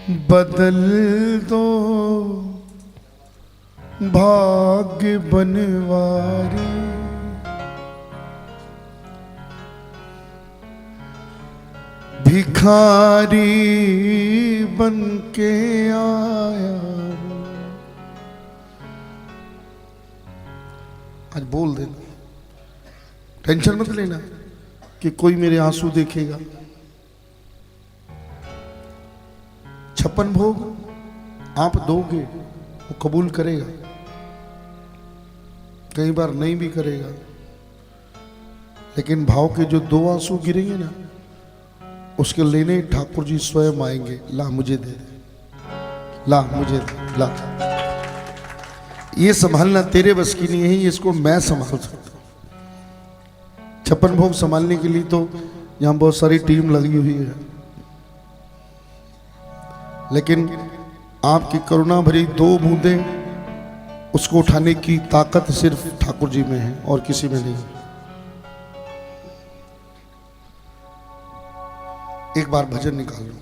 बदल दो भाग्य बनवारी, भिखारी बन के आया। आज बोल देना, टेंशन मत लेना कि कोई मेरे आंसू देखेगा। 56 भोग आप दोगे, वो कबूल करेगा, कई बार नहीं भी करेगा, लेकिन भाव के जो 2 आंसू गिरेंगे ना, उसके लेने ठाकुर जी स्वयं आएंगे। ला मुझे दे दे, ला मुझे दे, ला। ये संभालना तेरे बस की नहीं है, इसको मैं संभाल सकता हूं। 56 भोग संभालने के लिए तो यहां बहुत सारी टीम लगी हुई है, लेकिन आपकी करुणा भरी 2 बूंदें, उसको उठाने की ताकत सिर्फ ठाकुर जी में है और किसी में नहीं। एक बार भजन निकाल लो।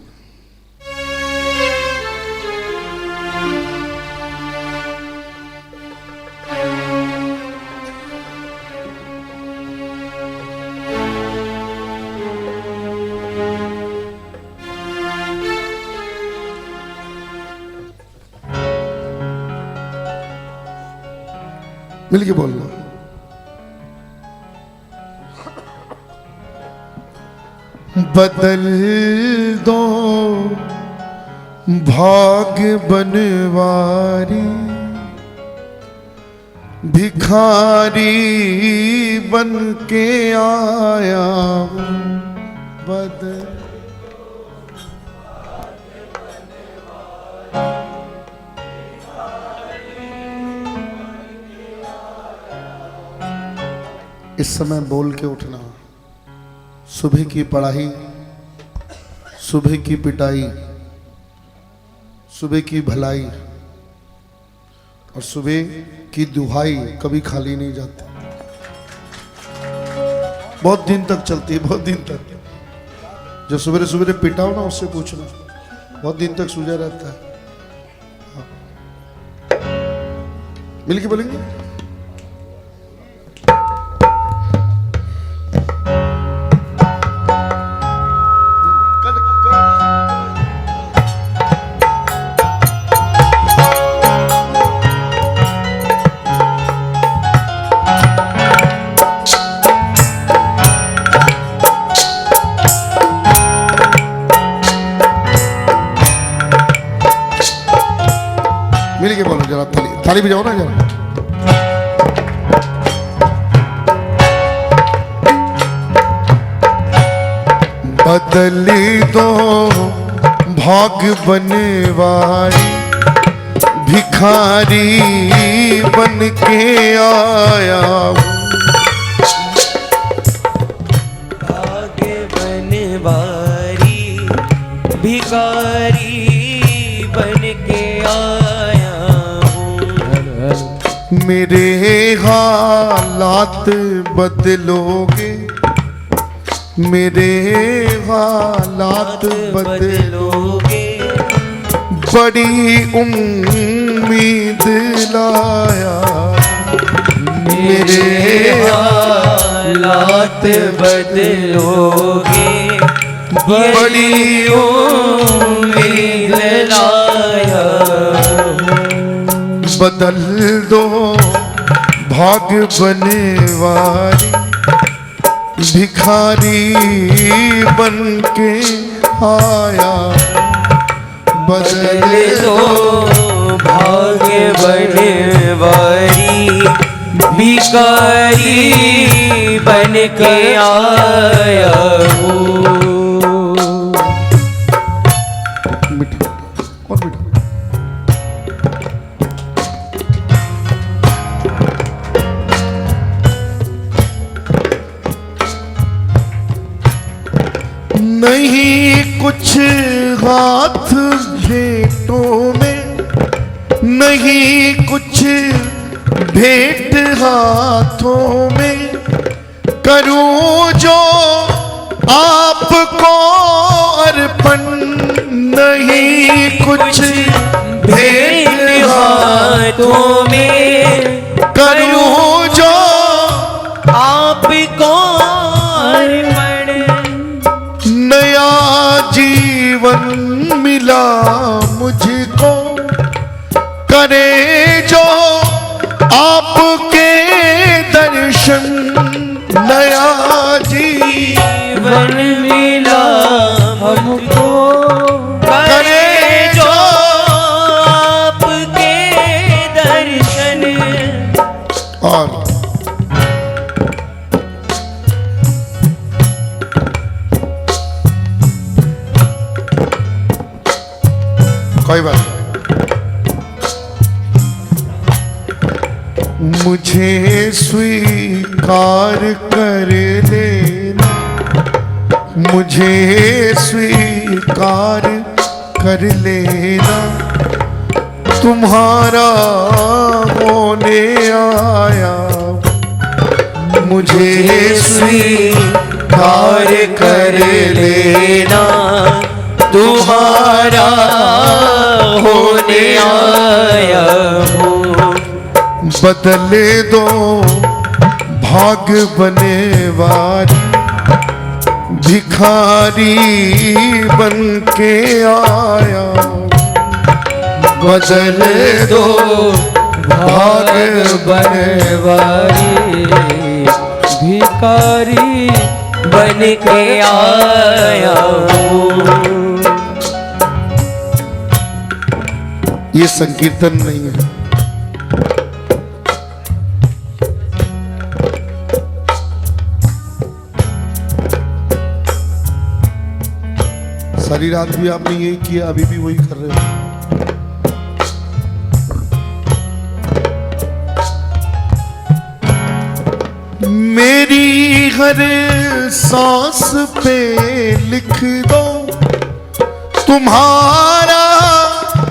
मिलके बोल लो। बदल दो भाग्य बनवारी, भिखारी बन के आया हूं। बदल इस समय बोल के उठना। सुबह की पढ़ाई, सुबह की पिटाई, सुबह की भलाई और सुबह की दुहाई कभी खाली नहीं जाती, बहुत दिन तक चलती है, बहुत दिन तक। जो सवेरे सवेरे पिटाओ ना, उससे पूछना, बहुत दिन तक सूझा रहता है। मिलके बोलेंगे। मिल के बोलो जरा, ताली बजाओ ना जरा। बदली दो भाग्य बनवारी, भिखारी बन के आया हूं। भाग्य बनवारी, भिखारी बन के आया हूं। मेरे हालात बदलोगे, मेरे हालात बदलोगे, बड़ी उम्मीद लाया। मेरे हालात बदलोगे, बड़ी उम्मीद लाया। बदल दो भाग्य बनवारी, भिखारी बन के आया। बदल दो भाग्य बनवारी, भिखारी बन के आया हूँ। नहीं कुछ हाथ भेंटों में, नहीं कुछ भेंट हाथों में, करूं जो आपको अर्पण नहीं कुछ भेद हाथों में करूं जो आपको अर्पण। नया जीवन मिला मुझको, करे जो आपके दर्शन। नया जीवन मिला हमको, करे जो आपके दर्शन। और कोई बात नहीं। मुझे स्वीकार कर लेना, मुझे स्वीकार कर लेना, तुम्हारा होने आया। मुझे स्वीकार कर लेना, तुम्हारा होने आया हूँ। बदले दो भाग बने वाली, भिखारी बन के आया। बदले दो भाग बने वाली, भिखारी बन के आया हूँ। ये संकीर्तन नहीं है, सारी रात भी आपने यही किया, अभी भी वही कर रहे हो। मेरी हर सांस पे लिख दो तुम्हारा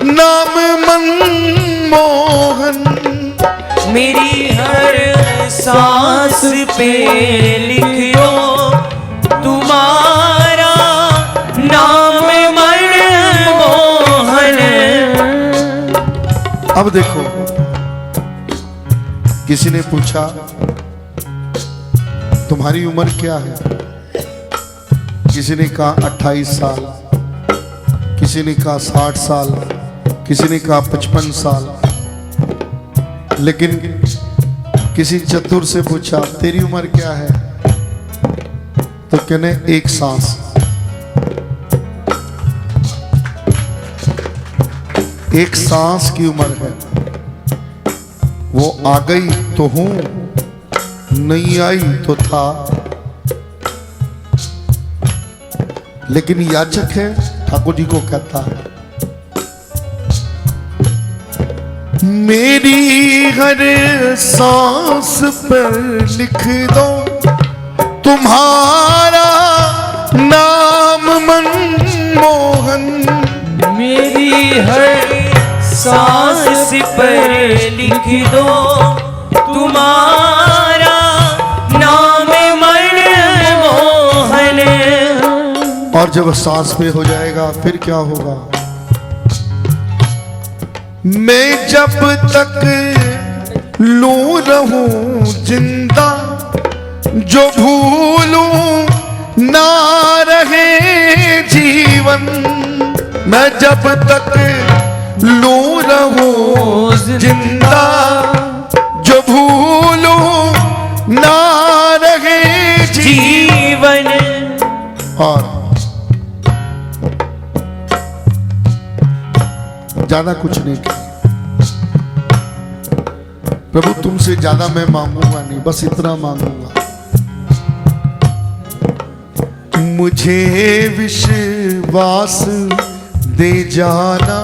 नाम मनमोहन। मेरी हर सांस पे लिख दो तुम्हारा नाम मनमोहन। अब देखो, किसी ने पूछा तुम्हारी उम्र क्या है, किसी ने कहा 28 साल, किसी ने कहा 60 साल, किसी ने कहा 55 साल। लेकिन किसी चतुर से पूछा तेरी उम्र क्या है, तो कहने एक सांस। एक सांस की उम्र है, वो आ गई तो हूं, नहीं आई तो था। लेकिन याचक है, ठाकुर जी को कहता है मेरी हर सांस पर लिख दो तुम्हारा नाम मनमोहन। मेरी हर सांस पर लिख दो तुम्हारा नाम मनमोहन। और जब सांस पे हो जाएगा फिर क्या होगा? मैं जब तक लूं रहूं जिंदा, जो भूलूं ना रहे जीवन। मैं जब तक लूं रहूं जिंदा, जो भूलूं ना रहे जीवन। और ज्यादा कुछ नहीं किया प्रभु, तुमसे ज्यादा मैं मांगूंगा नहीं, बस इतना मांगूंगा। मुझे विश्वास दे जाना,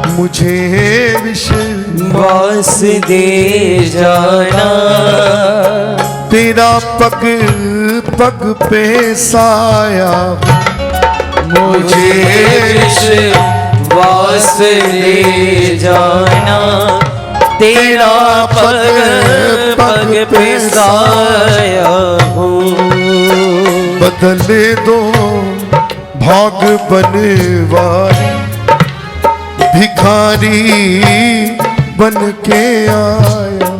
मुझे विश्वास दे जाना। तेरा पग पग पे साया, मुझे विश्वास दे जाना। तेरा पग पग पे साया हूँ। बदले दो भाग बनवारी भिखारी बन के आया,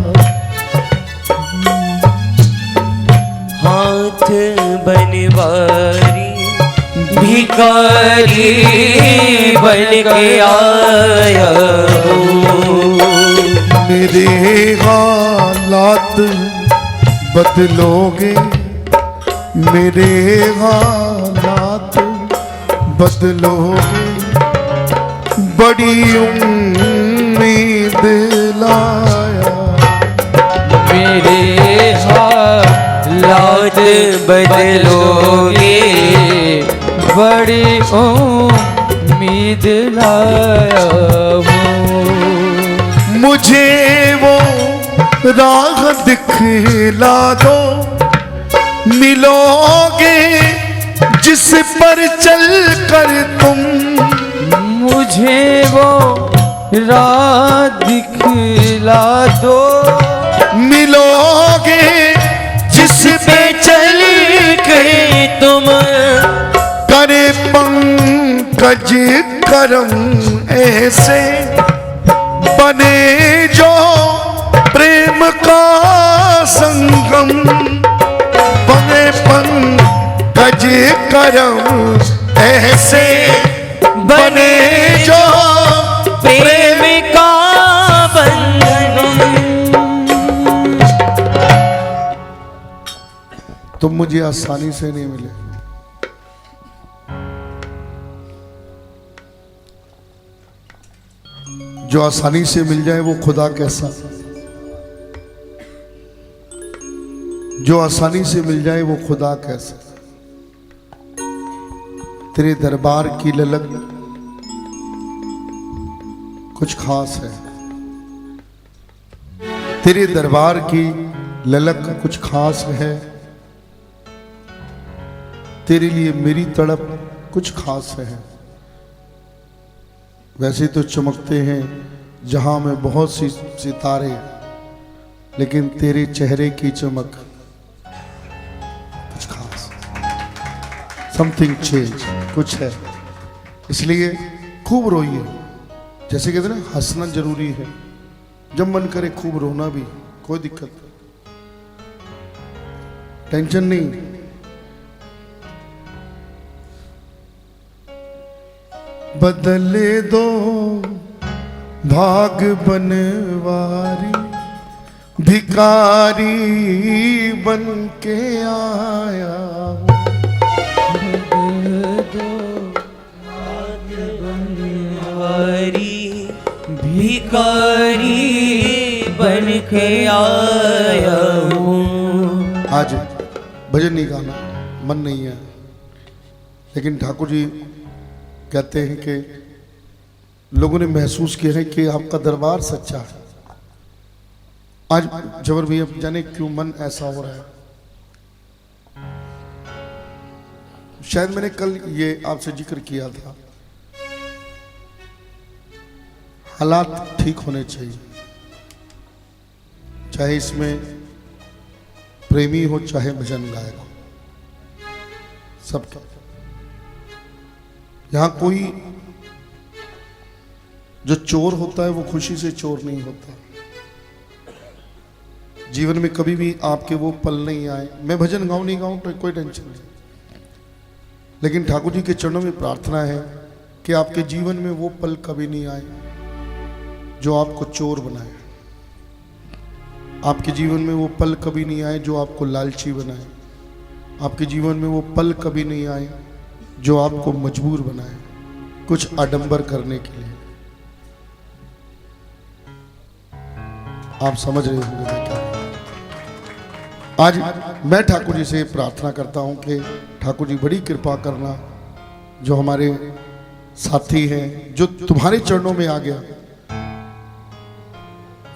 हाथ बनवारी भिखारी बन के आया हूँ। मेरे हालात बदलोगे, मेरे हालात बदलोगे, बड़ी उम्मीद लाया। मेरे हालात बदलोगे, बड़ी उम्मीद लाया हूँ। मुझे वो राह दिखला दो, मिलोगे जिस पर चल कर तुम। मुझे वो राह दिखला दो, मिलोगे जिस पे चल के तुम। करे पंकज करम ऐसे, बने जो प्रेम का संगम। बने पंकज करम ऐसे, बने जो प्रेम का बंधन। तुम मुझे आसानी से नहीं मिले, जो आसानी से मिल जाए वो खुदा कैसा, जो आसानी से मिल जाए वो खुदा कैसा। तेरे दरबार की ललक कुछ खास है, तेरे दरबार की ललक कुछ खास है। तेरे लिए मेरी तड़प कुछ खास है। वैसे तो चमकते हैं जहां में बहुत सी सितारे, लेकिन तेरे चेहरे की चमक कुछ खास, समथिंग चेंज, कुछ है। इसलिए खूब रोइए। जैसे कहते हैं ना, हंसना जरूरी है, जब मन करे खूब रोना भी, कोई दिक्कत नहीं, टेंशन नहीं। बदले दो भाग बनवारी, भिखारी बन के आया हूँ। भिखारी बन के आया हूँ। आज भजन नहीं गाना, मन नहीं है, लेकिन ठाकुर जी कहते हैं कि लोगों ने महसूस किया है कि आपका दरबार सच्चा है। आज जबर भैया जाने क्यों मन ऐसा हो रहा है। शायद मैंने कल ये आपसे जिक्र किया था, हालात ठीक होने चाहिए, चाहे इसमें प्रेमी हो चाहे भजन गायक हो, सबका। यहां कोई जो चोर होता है वो खुशी से चोर नहीं होता। जीवन में कभी भी आपके वो पल नहीं आए, मैं भजन गाऊं नहीं गाऊं तो कोई टेंशन नहीं, लेकिन ठाकुर जी के चरणों में प्रार्थना है कि आपके जीवन में वो पल कभी नहीं आए जो आपको चोर बनाए। आपके जीवन में वो पल कभी नहीं आए जो आपको लालची बनाए। आपके जीवन में वो पल कभी नहीं आए जो आपको मजबूर बनाए कुछ आडंबर करने के लिए। आप समझ रहे होंगे मैं क्या। आज मैं ठाकुर जी से प्रार्थना करता हूं कि ठाकुर जी बड़ी कृपा करना, जो हमारे साथी हैं, जो तुम्हारे चरणों में आ गया,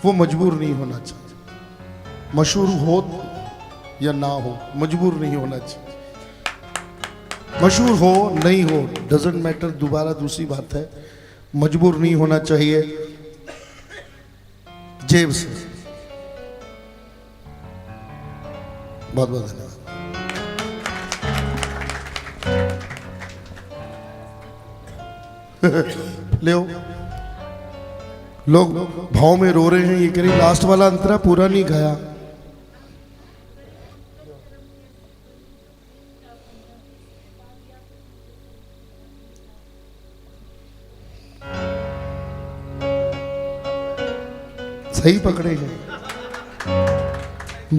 वो मजबूर नहीं होना चाहिए। मशहूर हो या ना हो, मजबूर नहीं होना चाहिए। मशहूर हो नहीं हो डजंट मैटर, दोबारा दूसरी बात है, मजबूर नहीं होना चाहिए जेब से। बहुत बहुत धन्यवाद। ले आओ। लोग भाव में रो रहे हैं, ये कह रही लास्ट वाला अंतरा पूरा नहीं गया। सही पकड़े गए।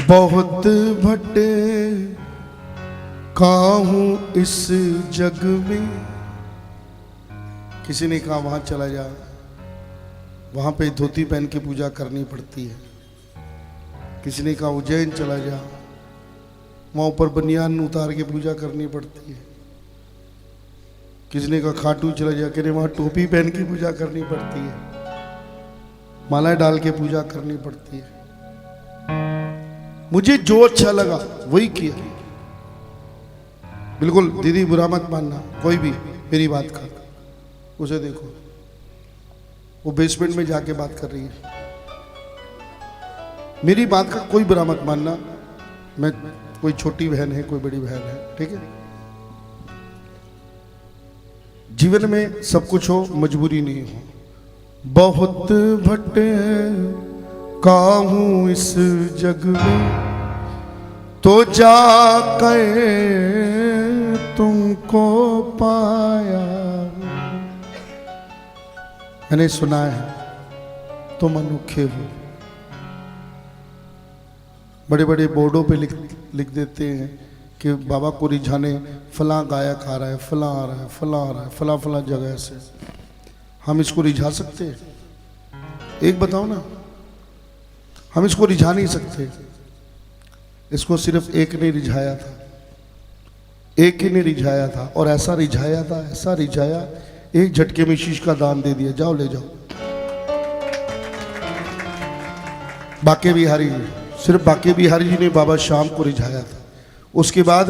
बहुत भट्टे का हूं इस जग में। किसी ने कहा वहां चला जा, वहां पे धोती पहन के पूजा करनी पड़ती है। किसी ने कहा उज्जैन चला जा, वहां ऊपर बनियान उतार के पूजा करनी पड़ती है। किसी ने कहा खाटू चला जा, कहने वहां टोपी पहन के पूजा करनी पड़ती है, माला डाल के पूजा करनी पड़ती है। मुझे जो अच्छा लगा वही किया। बिल्कुल दीदी बुरा मत मानना, कोई भी मेरी बात का, उसे देखो वो बेसमेंट में जाके बात कर रही है। मेरी बात का कोई बुरा मत मानना। मैं कोई छोटी बहन है, कोई बड़ी बहन है, ठीक है। जीवन में सब कुछ हो, मजबूरी नहीं हो। बहुत भट्टे का हूं इस जग में, तो जाकर तुमको पाया। मैंने सुना है तुम अनोखे हो। बड़े बड़े बोर्डों पे लिख देते हैं कि बाबा को रिझाने फलां गायक आ रहा है, फलां आ रहा है, फलां आ रहा है, फलां फलां जगह से। हम इसको रिझा सकते हैं? एक बताओ ना, हम इसको रिझा नहीं सकते। इसको सिर्फ एक ने रिझाया था, एक ही ने रिझाया था, और ऐसा रिझाया था, ऐसा रिझाया, एक झटके में शीश का दान दे दिया, जाओ ले जाओ। बाके बिहारी जी, सिर्फ बाके बिहारी जी ने बाबा श्याम को रिझाया था। उसके बाद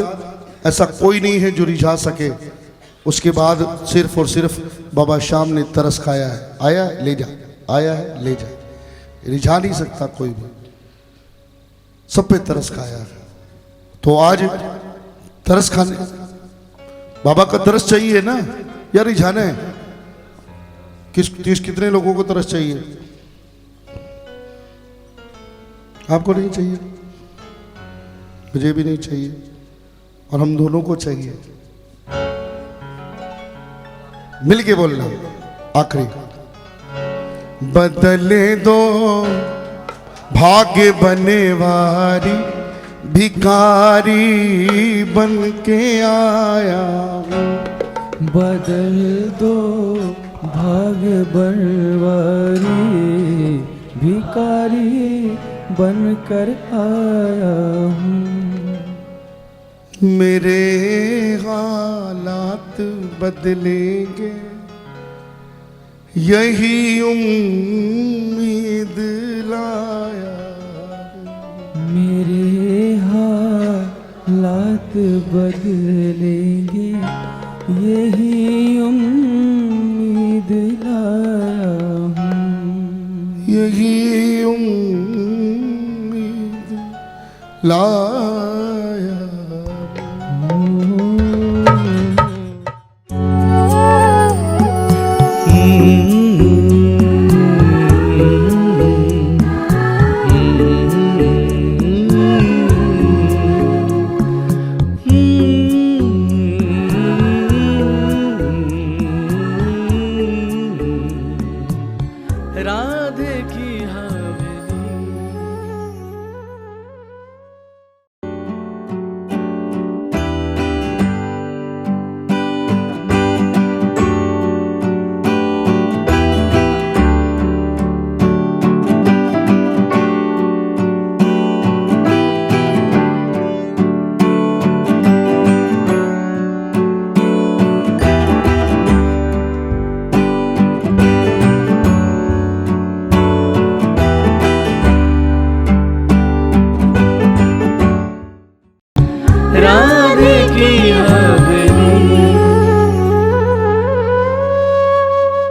ऐसा कोई नहीं है जो रिझा सके। उसके बाद सिर्फ और सिर्फ बाबा श्याम ने तरस खाया है, आया है ले जा, आया है ले जा। रिझा नहीं सकता कोई भी, सब पे तरस खाया है। तो आज तरस खाने बाबा का तरस चाहिए ना, या रिझाना है? कितने लोगों को तरस चाहिए? आपको नहीं चाहिए, मुझे भी नहीं चाहिए, और हम दोनों को चाहिए। मिलके बोलना आखिरी। बदले दो भाग्य बने वारी, भिखारी बन के आया हूं। बदल दो भाग्य बनवारी, भिखारी बनकर आया हूँ। मेरे हालात बदलेंगे, यही उम्मीद लाया। मेरे हालात बदलेंगे, यही उम्मीद लाया हूँ। यही उम्मीद लाया।